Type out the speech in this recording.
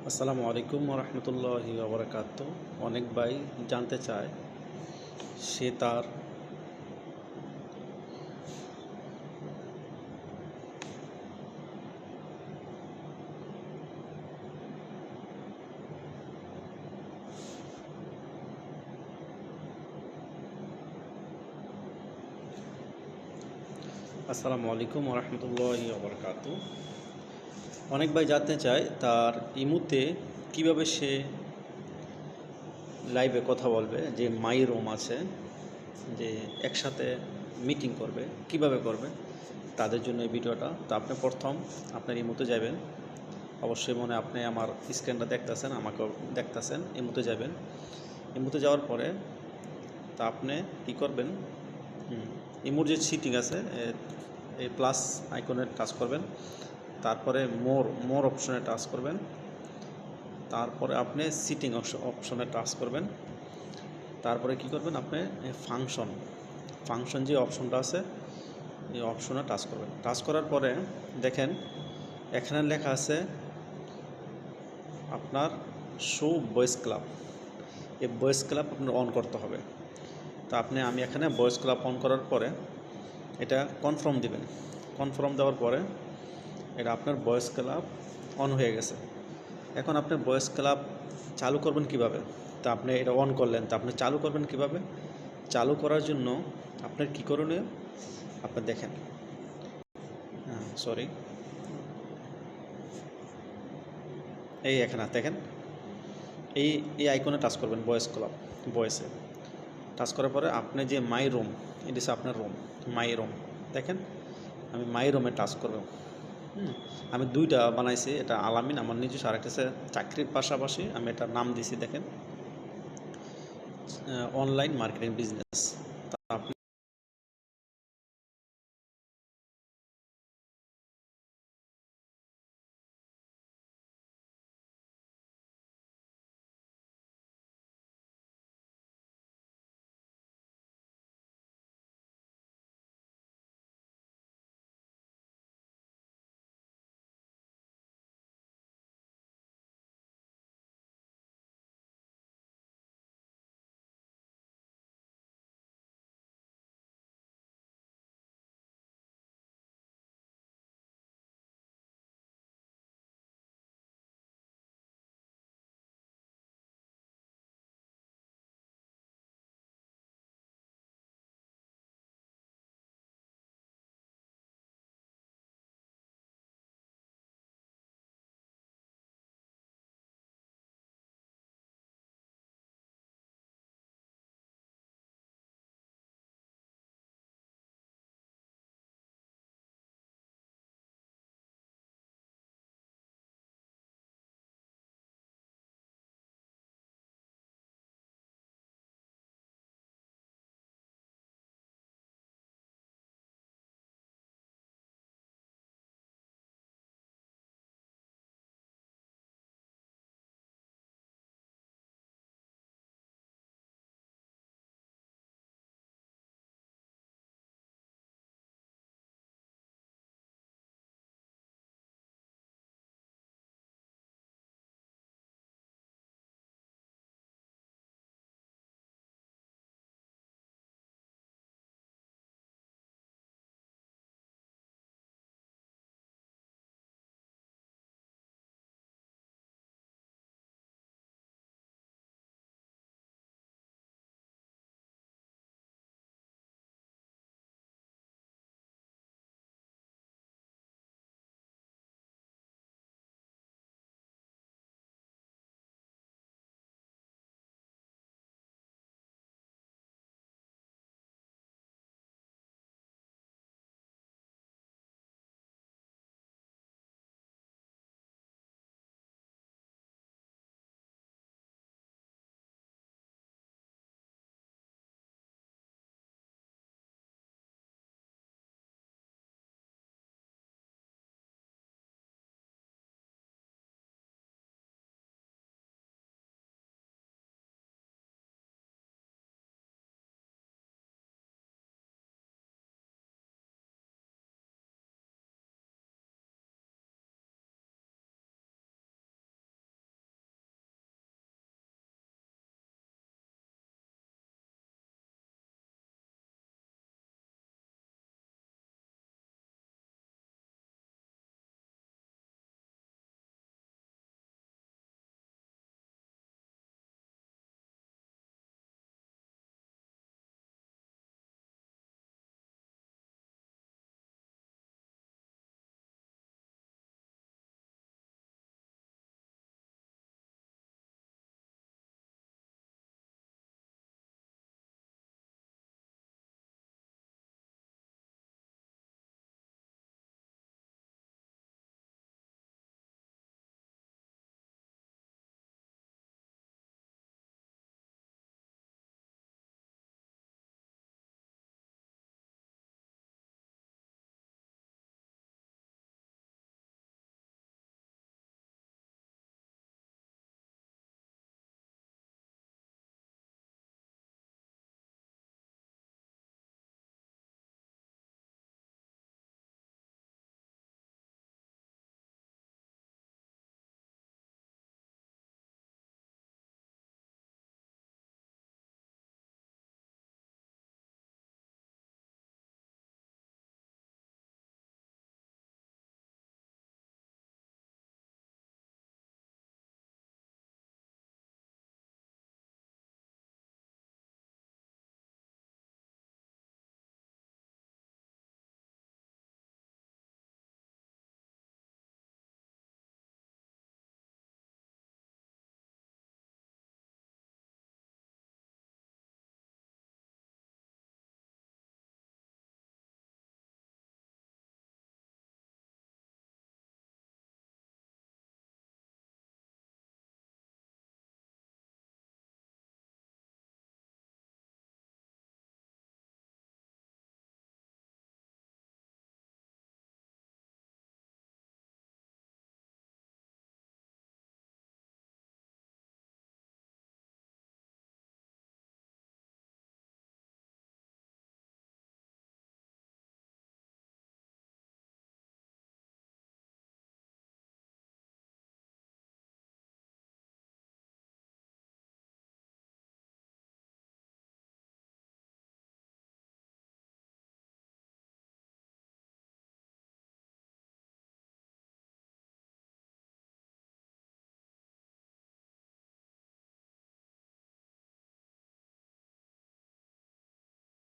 আসসালামু আলাইকুম রহমতুল্লাহি ওবরাকাত। অনেক ভাই জানতে চায় সে তার আসসালামু আলাইকুম রহমতুল্লাহি ওবরাকাত। অনেক ভাই জানতে চায় তার ইমুতে কিভাবে সে লাইভে কথা বলবে, যে মাই রুম আছে, যে একসাথে মিটিং করবে, কিভাবে করবে তাদের জন্য এই ভিডিওটা। তো আপনি প্রথম আপনার ইমুতে যাবেন, অবশ্যই মনে আপনি আমার স্ক্রিনটা দেখতেছেন, আমাকেও দেখতেছেন। ইমুতে যাবেন, ইমুতে যাওয়ার পরে তা আপনি কী করবেন, ইমোর যে সিটিং আছে এই প্লাস আইকনে টাচ করবেন, তারপরে মোর অপশনে টাচ করবেন, তারপরে আপনি সিটিং অপশনে টাচ করবেন, তারপরে কি করবেন, আপনি ফাংশন যে অপশনটা আছে এই অপশনে টাচ করবেন। টাচ করার পরে দেখেন এখানে লেখা আছে আপনার শো ভয়েস ক্লাব। এই ভয়েস ক্লাব আপনার অন করতে হবে। তো আমি এখানে ভয়েস ক্লাব অন করার পরে এটা কনফার্ম দিবেন। কনফার্ম দেওয়ার পরে এটা আপনার ভয়েস ক্লাব অন হয়ে গেছে। এখন আপনি ভয়েস ক্লাব চালু করবেন কিভাবে? তা আপনি এটা অন করলেন, তা আপনি চালু করবেন কিভাবে? চালু করার জন্য আপনার কী করণীয়, আপনি দেখেন, সরি, এই এখানে দেখেন এই এই আইকনে টাচ করবেন, ভয়েস ক্লাব, ভয়েসে টাচ করার পরে আপনি যে মাই রুম, এটা হচ্ছে আপনার রুম, মাই রুম। দেখেন আমি মাই রুমে টাচ করব। আমি দুইটা বানাইছি, এটা আলামিন আমার নিজস্ব, আরেকটা হচ্ছে চাকরির পাশাপাশি আমি এটার নাম দিছি, দেখেন অনলাইন মার্কেটিং বিজনেস।